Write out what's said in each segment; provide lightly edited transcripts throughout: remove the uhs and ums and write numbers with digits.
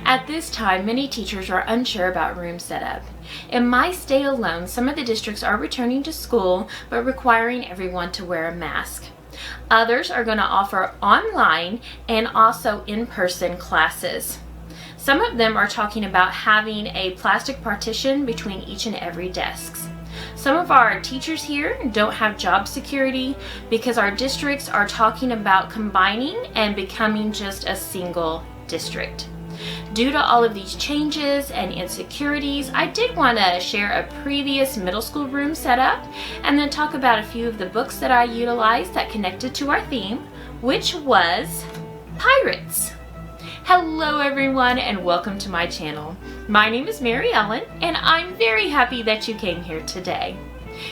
At this time, many teachers are unsure about room setup. In my state alone, some of the districts are returning to school but requiring everyone to wear a mask. Others are going to offer online and also in-person classes. Some of them are talking about having a plastic partition between each and every desk. Some of our teachers here don't have job security because our districts are talking about combining and becoming just a single district. Due to all of these changes and insecurities, I did want to share a previous middle school room setup and then talk about a few of the books that I utilized that connected to our theme, which was pirates. Hello everyone and welcome to my channel. My name is Mary Ellen and I'm very happy that you came here today.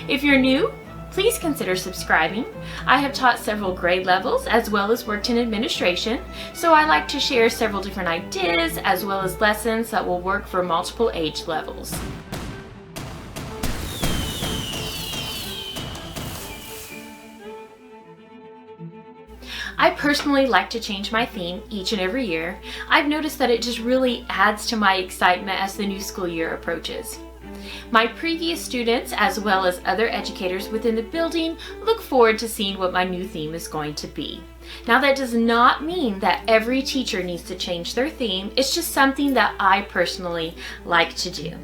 If you're new, please consider subscribing. I have taught several grade levels as well as worked in administration, so I like to share several different ideas as well as lessons that will work for multiple age levels. I personally like to change my theme each and every year. I've noticed that it just really adds to my excitement as the new school year approaches. My previous students, as well as other educators within the building, look forward to seeing what my new theme is going to be. Now, that does not mean that every teacher needs to change their theme. It's just something that I personally like to do.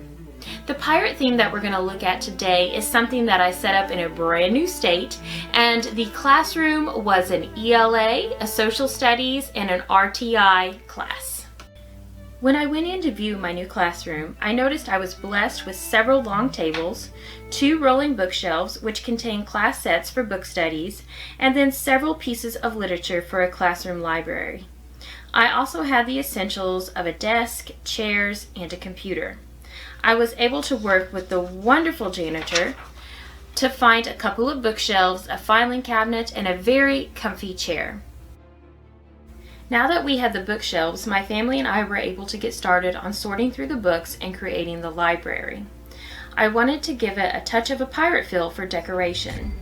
The pirate theme that we're going to look at today is something that I set up in a brand new state, and the classroom was an ELA, a social studies, and an RTI class. When I went in to view my new classroom, I noticed I was blessed with several long tables, 2 rolling bookshelves which contain class sets for book studies, and then several pieces of literature for a classroom library. I also had the essentials of a desk, chairs, and a computer. I was able to work with the wonderful janitor to find a couple of bookshelves, a filing cabinet, and a very comfy chair. Now that we had the bookshelves, my family and I were able to get started on sorting through the books and creating the library. I wanted to give it a touch of a pirate feel for decoration,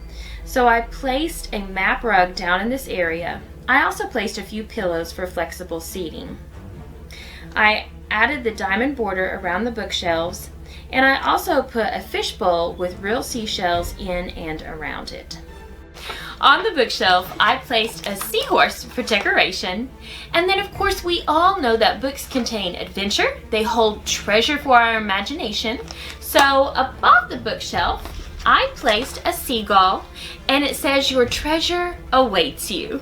so I placed a map rug down in this area. I also placed a few pillows for flexible seating. I added the diamond border around the bookshelves, and I also put a fishbowl with real seashells in and around it. On the bookshelf, I placed a seahorse for decoration, and then of course we all know that books contain adventure. They hold treasure for our imagination. So above the bookshelf, I placed a seagull, and it says, "Your treasure awaits you."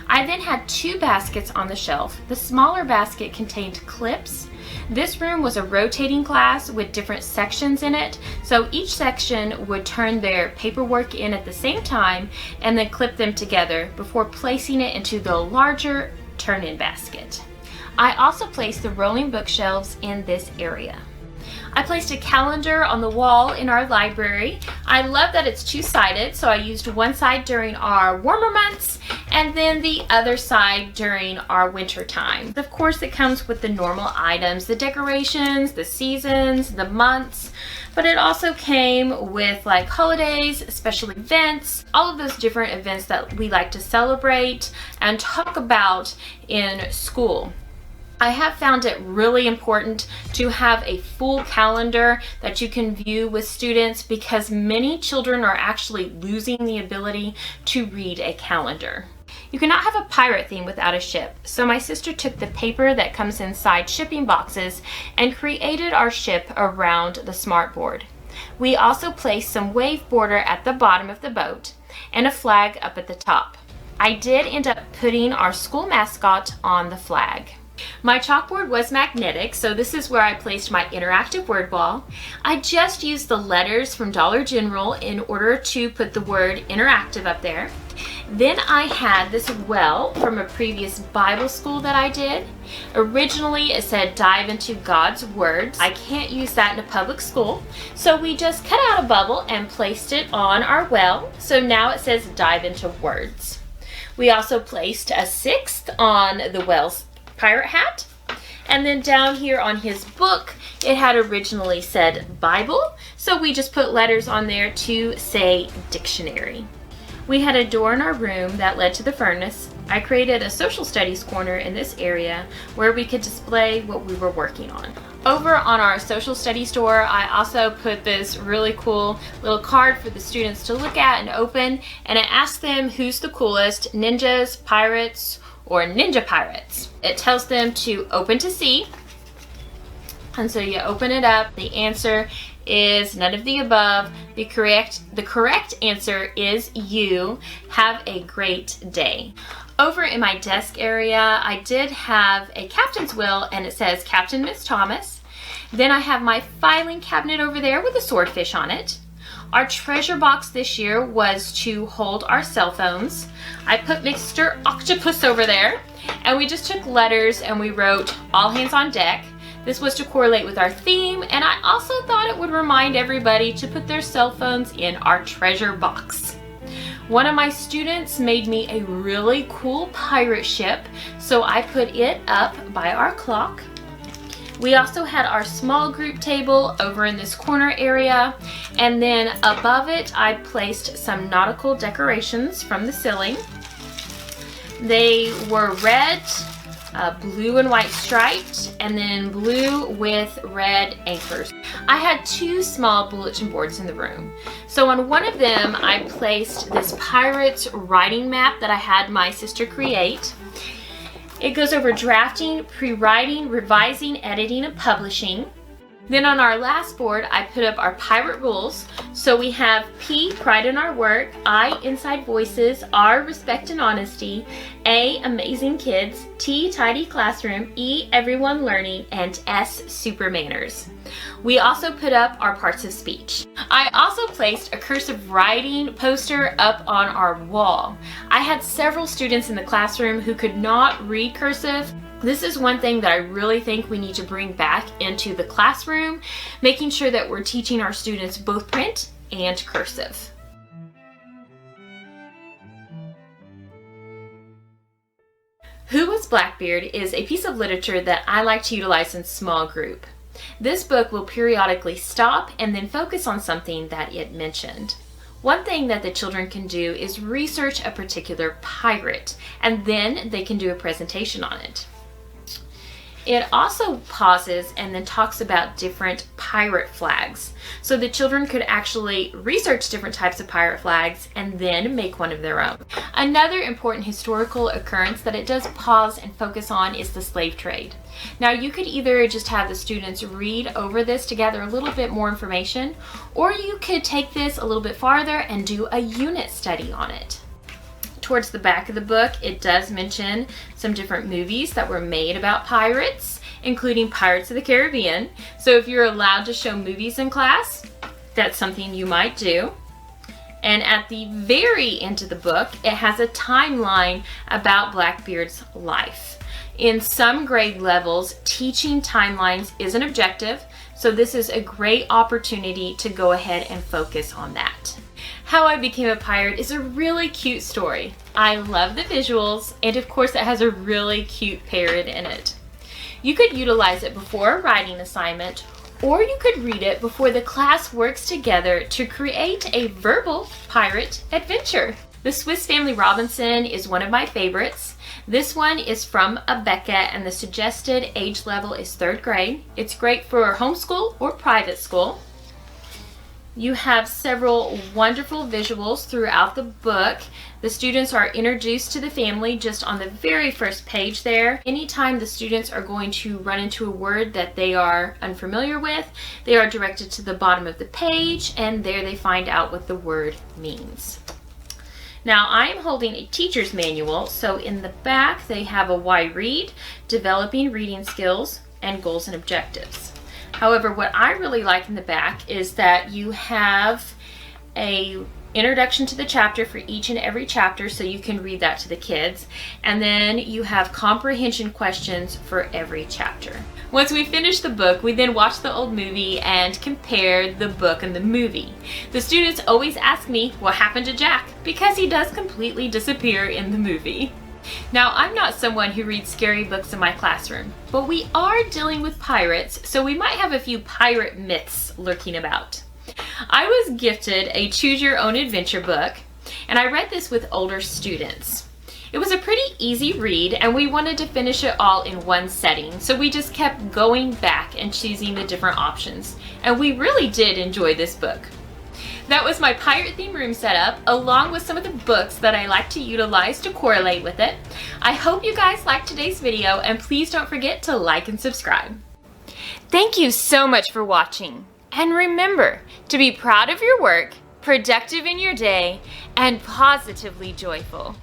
I then had 2 baskets on the shelf. The smaller basket contained clips. This room was a rotating class with different sections in it, so each section would turn their paperwork in at the same time and then clip them together before placing it into the larger turn-in basket. I also placed the rolling bookshelves in this area. I placed a calendar on the wall in our library. I love that it's 2-sided, so I used one side during our warmer months and then the other side during our winter time. Of course, it comes with the normal items, the decorations, the seasons, the months, but it also came with like holidays, special events, all of those different events that we like to celebrate and talk about in school. I have found it really important to have a full calendar that you can view with students because many children are actually losing the ability to read a calendar. You cannot have a pirate theme without a ship, so my sister took the paper that comes inside shipping boxes and created our ship around the smartboard. We also placed some wave border at the bottom of the boat and a flag up at the top. I did end up putting our school mascot on the flag. My chalkboard was magnetic, so this is where I placed my interactive word wall. I just used the letters from Dollar General in order to put the word interactive up there. Then I had this well from a previous Bible school that I did. Originally it said dive into God's words. I can't use that in a public school, so we just cut out a bubble and placed it on our well. So now it says dive into words. We also placed a 6th on the well's pirate hat, and then down here on his book it had originally said Bible, so we just put letters on there to say dictionary. We had a door in our room that led to the furnace. I created a social studies corner in this area where we could display what we were working on. Over on our social studies door, I also put this really cool little card for the students to look at and open, and it asks them who's the coolest, ninjas, pirates, or ninja pirates. It tells them to open to see, and so you open it up. The answer is none of the above. The correct answer is you. Have a great day. Over in my desk area, I did have a captain's will, and it says Captain Miss Thomas. Then I have my filing cabinet over there with a swordfish on it. Our treasure box this year was to hold our cell phones. I put Mr. Octopus over there, and we just took letters and we wrote all hands on deck. This was to correlate with our theme, and I also thought it would remind everybody to put their cell phones in our treasure box. One of my students made me a really cool pirate ship, so I put it up by our clock. We also had our small group table over in this corner area, and then above it I placed some nautical decorations from the ceiling. They were red, blue and white striped, and then blue with red anchors. I had two small bulletin boards in the room. So on one of them I placed this pirate's writing map that I had my sister create. It goes over drafting, pre-writing, revising, editing, and publishing. Then on our last board, I put up our pirate rules. So we have P, pride in our work, I, inside voices, R, respect and honesty, A, amazing kids, T, tidy classroom, E, everyone learning, and S, super manners. We also put up our parts of speech. I also placed a cursive writing poster up on our wall. I had several students in the classroom who could not read cursive. This is one thing that I really think we need to bring back into the classroom, making sure that we're teaching our students both print and cursive. Who Was Blackbeard is a piece of literature that I like to utilize in small group. This book will periodically stop and then focus on something that it mentioned. One thing that the children can do is research a particular pirate, and then they can do a presentation on it. It also pauses and then talks about different pirate flags. So the children could actually research different types of pirate flags and then make one of their own. Another important historical occurrence that it does pause and focus on is the slave trade. Now you could either just have the students read over this to gather a little bit more information, or you could take this a little bit farther and do a unit study on it. Towards the back of the book, it does mention some different movies that were made about pirates, including Pirates of the Caribbean. So if you're allowed to show movies in class, that's something you might do. And at the very end of the book, it has a timeline about Blackbeard's life. In some grade levels, teaching timelines is an objective, so this is a great opportunity to go ahead and focus on that. How I Became a Pirate is a really cute story. I love the visuals, and of course it has a really cute parrot in it. You could utilize it before a writing assignment, or you could read it before the class works together to create a verbal pirate adventure. The Swiss Family Robinson is one of my favorites. This one is from Abeka, and the suggested age level is 3rd grade. It's great for homeschool or private school. You have several wonderful visuals throughout the book. The students are introduced to the family just on the very first page there. Anytime the students are going to run into a word that they are unfamiliar with, they are directed to the bottom of the page, and there they find out what the word means. Now I am holding a teacher's manual, so in the back they have a why read, developing reading skills, and goals and objectives. However, what I really like in the back is that you have a introduction to the chapter for each and every chapter, so you can read that to the kids, and then you have comprehension questions for every chapter. Once we finish the book, we then watch the old movie and compare the book and the movie. The students always ask me what happened to Jack, because he does completely disappear in the movie. Now, I'm not someone who reads scary books in my classroom, but we are dealing with pirates, so we might have a few pirate myths lurking about. I was gifted a Choose Your Own Adventure book, and I read this with older students. It was a pretty easy read, and we wanted to finish it all in one setting, so we just kept going back and choosing the different options. And we really did enjoy this book. That was my pirate theme room setup, along with some of the books that I like to utilize to correlate with it. I hope you guys liked today's video, and please don't forget to like and subscribe. Thank you so much for watching. And remember to be proud of your work, productive in your day, and positively joyful.